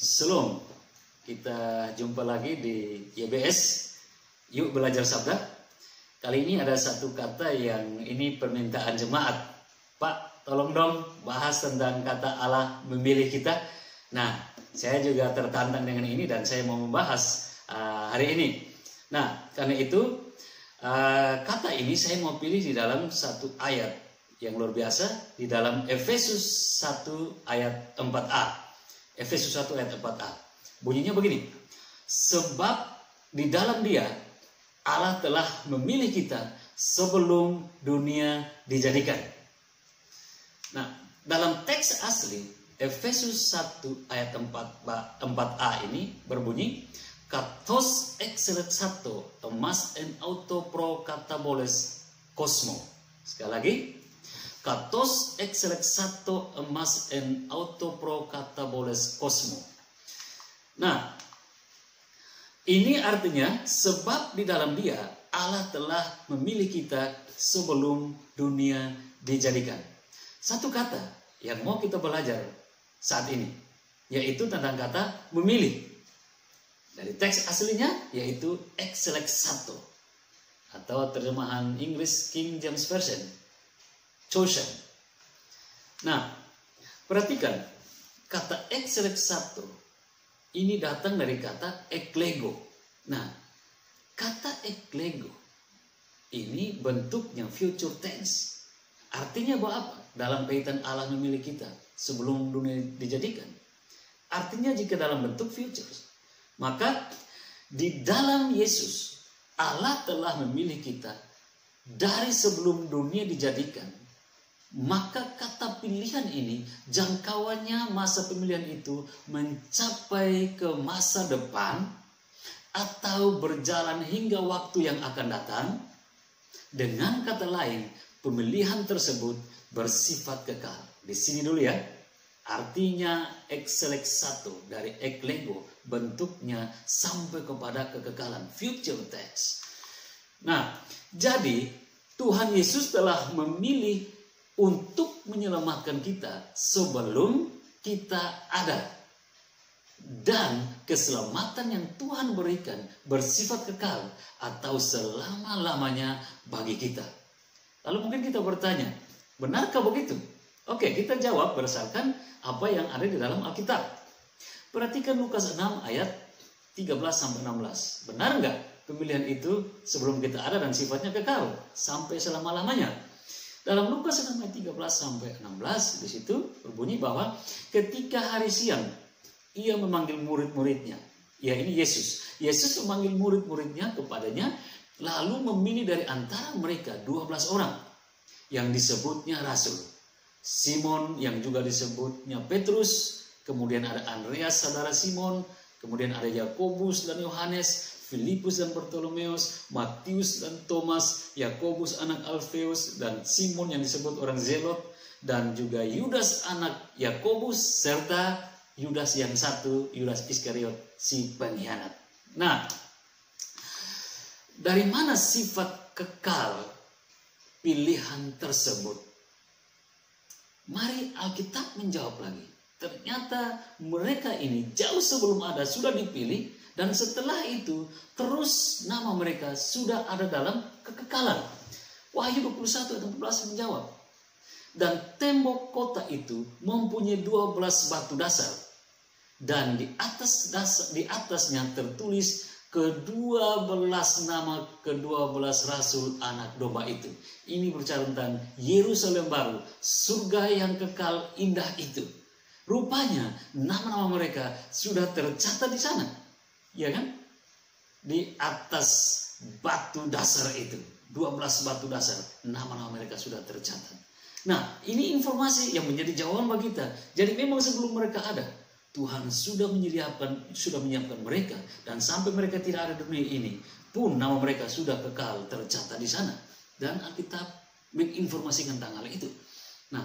Shalom, kita jumpa lagi di YBS, Yuk Belajar Sabda. Kali ini ada satu kata yang ini permintaan jemaat. Pak, tolong dong bahas tentang kata Allah memilih kita. Nah, saya juga tertantang dengan ini dan saya mau membahas hari ini. Nah, karena itu kata ini saya mau pilih di dalam satu ayat yang luar biasa di dalam Efesus 1 ayat 4a. Efesus 1 ayat 4a. Bunyinya begini. Sebab di dalam Dia Allah telah memilih kita sebelum dunia dijadikan. Nah, dalam teks asli Efesus 1 ayat 4a ini berbunyi katos excelexato emas en auto pro kataboles kosmo. Sekali lagi, katos excelexato emas en auto pro kataboles kosmo. Nah, ini artinya sebab di dalam Dia Allah telah memilih kita sebelum dunia dijadikan. Satu kata yang mau kita belajar saat ini yaitu tentang kata memilih. Dari teks aslinya yaitu excelexato atau terjemahan Inggris King James Version, chosen. Nah, perhatikan kata excelexato ini datang dari kata eklego. Nah, kata eklego ini bentuknya future tense. Artinya bahwa apa? Dalam kaitan Allah memilih kita sebelum dunia dijadikan. Artinya jika dalam bentuk future, maka di dalam Yesus Allah telah memilih kita dari sebelum dunia dijadikan. Maka kata pilihan ini jangkauannya masa pemilihan itu mencapai ke masa depan atau berjalan hingga waktu yang akan datang. Dengan kata lain, pemilihan tersebut bersifat kekal. Di sini dulu ya. Artinya excelexato dari eklego, bentuknya sampai kepada kekekalan, future tense. Nah, jadi Tuhan Yesus telah memilih untuk menyelamatkan kita sebelum kita ada. Dan keselamatan yang Tuhan berikan bersifat kekal atau selama-lamanya bagi kita. Lalu mungkin kita bertanya, benarkah begitu? Oke, kita jawab berdasarkan apa yang ada di dalam Alkitab. Perhatikan Lukas 6 ayat 13-16. Benar nggak pemilihan itu sebelum kita ada dan sifatnya kekal sampai selama-lamanya? Dalam Lukas 6 ayat 13-16 di situ berbunyi bahwa ketika hari siang ia memanggil murid-muridnya. Ya, ini Yesus. Yesus memanggil murid-muridnya kepadanya lalu memilih dari antara mereka 12 orang yang disebutnya rasul. Simon yang juga disebutnya Petrus, kemudian ada Andreas saudara Simon, kemudian ada Yakobus dan Yohanes, Filipus dan Bartolomeus, Matius dan Thomas, Yakobus anak Alfeus dan Simon yang disebut orang Zelot, dan juga Yudas anak Yakobus serta Yudas yang satu, Yudas Iskariot si pengkhianat. Nah, dari mana sifat kekal pilihan tersebut? Mari Alkitab menjawab lagi. Ternyata mereka ini jauh sebelum ada sudah dipilih dan setelah itu terus nama mereka sudah ada dalam kekekalan. Wahyu 21 ayat 14 menjawab. Dan tembok kota itu mempunyai 12 batu dasar. Dan di atasnya tertulis ke-12 nama ke-12 rasul anak domba itu. Ini berbicara tentang Yerusalem baru, surga yang kekal indah itu. Rupanya nama-nama mereka sudah tercatat di sana. Ya kan? Di atas batu dasar itu, 12 batu dasar, nama-nama mereka sudah tercatat. Nah, ini informasi yang menjadi jawaban bagi kita. Jadi memang sebelum mereka ada, Tuhan sudah menyiapkan mereka, dan sampai mereka tidak ada di dunia ini pun nama mereka sudah kekal tercatat di sana, dan Alkitab menginformasikan tentang hal itu. Nah,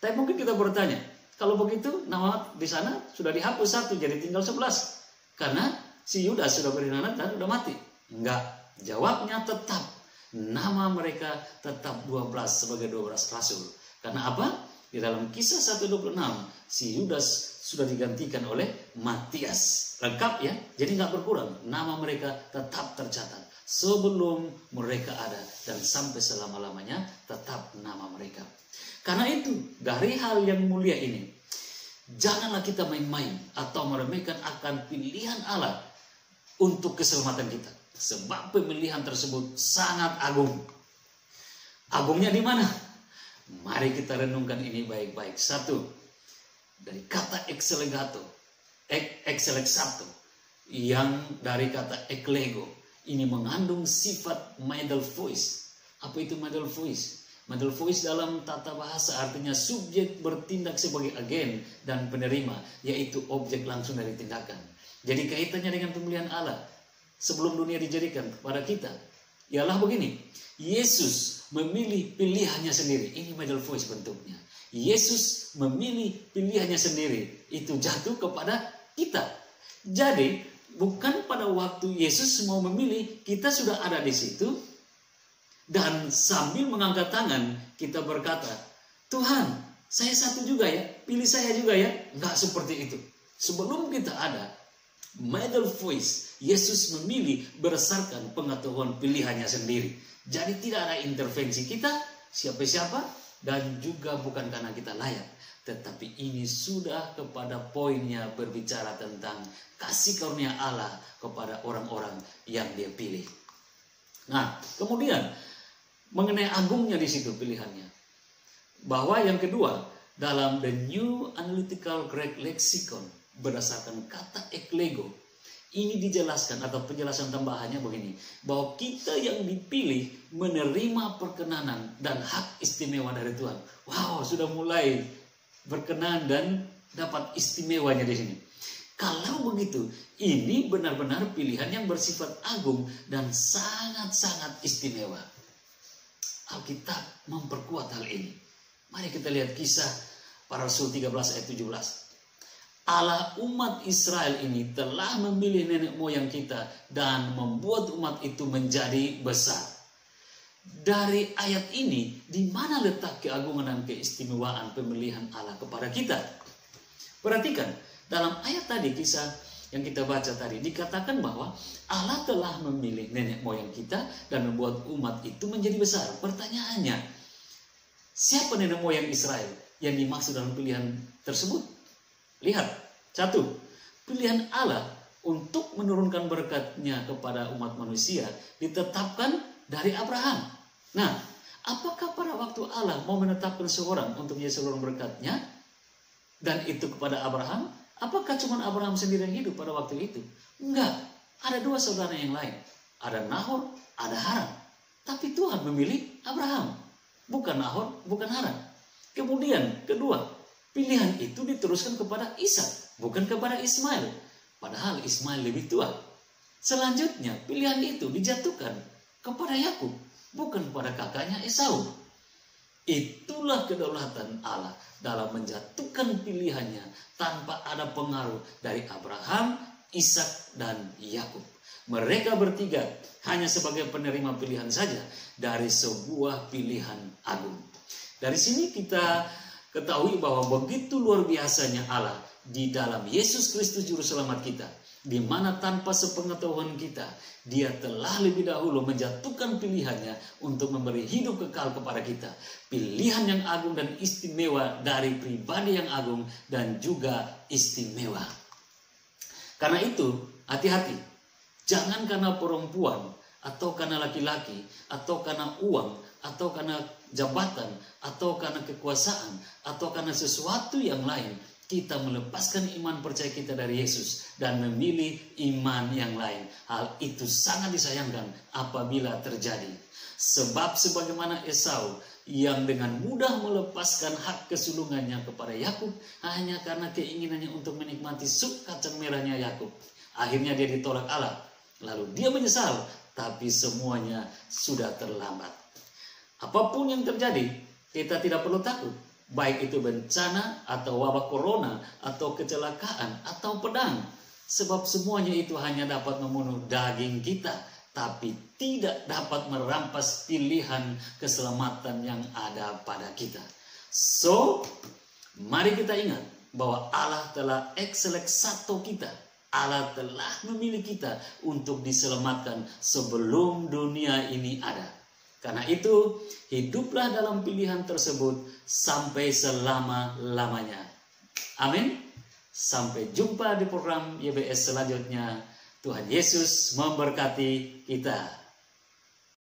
tapi mungkin kita bertanya, kalau begitu nama di sana sudah dihapus satu jadi tinggal 11 karena si Yudas sudah beribadah dan sudah mati. Enggak, jawabnya tetap nama mereka tetap 12 sebagai 12 rasul. Karena apa? Di dalam Kisah 1:26 si Yudas sudah digantikan oleh Matias. Lengkap ya, jadi nggak berkurang. Nama mereka tetap tercatat sebelum mereka ada dan sampai selama-lamanya tetap nama mereka. Karena itu, dari hal yang mulia ini, janganlah kita main-main atau meremehkan akan pilihan Allah untuk keselamatan kita. Sebab pemilihan tersebut sangat agung. Agungnya di mana? Mari kita renungkan ini baik-baik. Satu, dari kata exelegato, exelexato, yang dari kata eklego, ini mengandung sifat middle voice. Apa itu middle voice? Middle voice dalam tata bahasa artinya subjek bertindak sebagai agen dan penerima, yaitu objek langsung dari tindakan. Jadi kaitannya dengan pemilihan Allah sebelum dunia dijadikan kepada kita ialah begini. Yesus memilih pilihannya sendiri. Ini middle voice bentuknya. Yesus memilih pilihannya sendiri. Itu jatuh kepada kita. Jadi bukan pada waktu Yesus mau memilih, kita sudah ada di situ. Dan sambil mengangkat tangan, kita berkata, Tuhan, saya satu juga ya, pilih saya juga ya. Enggak seperti itu. Sebelum kita ada, middle voice, Yesus memilih berdasarkan pengetahuan pilihannya sendiri. Jadi tidak ada intervensi kita, siapa-siapa, dan juga bukan karena kita layak. Tetapi ini sudah kepada poinnya berbicara tentang kasih karunia Allah kepada orang-orang yang Dia pilih. Nah, kemudian mengenai agungnya di situ pilihannya. Bahwa yang kedua, dalam The New Analytical Greek Lexicon berdasarkan kata eklego, ini dijelaskan atau penjelasan tambahannya begini, bahwa kita yang dipilih menerima perkenanan dan hak istimewa dari Tuhan. Wow, sudah mulai berkenan dan dapat istimewanya di sini. Kalau begitu, ini benar-benar pilihan yang bersifat agung dan sangat-sangat istimewa. Alkitab memperkuat hal ini. Mari kita lihat Kisah Para Rasul 13 ayat 17. Allah umat Israel ini telah memilih nenek moyang kita dan membuat umat itu menjadi besar. Dari ayat ini, di mana letak keagungan dan keistimewaan pemilihan Allah kepada kita? Perhatikan, dalam ayat tadi kisah yang kita baca tadi dikatakan bahwa Allah telah memilih nenek moyang kita dan membuat umat itu menjadi besar. Pertanyaannya, siapa nenek moyang Israel yang dimaksud dalam pilihan tersebut? Lihat, satu, pilihan Allah untuk menurunkan berkat-Nya kepada umat manusia ditetapkan dari Abraham. Nah, apakah pada waktu Allah mau menetapkan seorang untuk menjadi seluruh berkat-Nya dan itu kepada Abraham? Apakah cuma Abraham sendiri yang hidup pada waktu itu? Enggak, ada dua saudara yang lain. Ada Nahor, ada Haran. Tapi Tuhan memilih Abraham, bukan Nahor, bukan Haran. Kemudian kedua, pilihan itu diteruskan kepada Ishak, bukan kepada Ismail. Padahal Ismail lebih tua. Selanjutnya pilihan itu dijatuhkan kepada Yakub, bukan kepada kakaknya Esau. Itulah kedaulatan Allah dalam menjatuhkan pilihannya tanpa ada pengaruh dari Abraham, Ishak, dan Yakub. Mereka bertiga hanya sebagai penerima pilihan saja dari sebuah pilihan agung. Dari sini kita ketahui bahwa begitu luar biasanya Allah di dalam Yesus Kristus Juru Selamat kita, di mana tanpa sepengetahuan kita, Dia telah lebih dahulu menjatuhkan pilihannya untuk memberi hidup kekal kepada kita. Pilihan yang agung dan istimewa dari pribadi yang agung dan juga istimewa. Karena itu, hati-hati. Jangan karena perempuan, atau karena laki-laki, atau karena uang, atau karena jabatan, atau karena kekuasaan, atau karena sesuatu yang lain, kita melepaskan iman percaya kita dari Yesus dan memilih iman yang lain. Hal itu sangat disayangkan apabila terjadi. Sebab sebagaimana Esau yang dengan mudah melepaskan hak kesulungannya kepada Yakub hanya karena keinginannya untuk menikmati sup kacang merahnya Yakub. Akhirnya dia ditolak Allah. Lalu dia menyesal, tapi semuanya sudah terlambat. Apapun yang terjadi, kita tidak perlu takut. Baik itu bencana atau wabah corona atau kecelakaan atau pedang. Sebab semuanya itu hanya dapat membunuh daging kita, tapi tidak dapat merampas pilihan keselamatan yang ada pada kita. So, mari kita ingat bahwa Allah telah ekseleksato kita. Allah telah memilih kita untuk diselamatkan sebelum dunia ini ada. Karena itu, hiduplah dalam pilihan tersebut sampai selama-lamanya. Amin. Sampai jumpa di program YBS selanjutnya. Tuhan Yesus memberkati kita.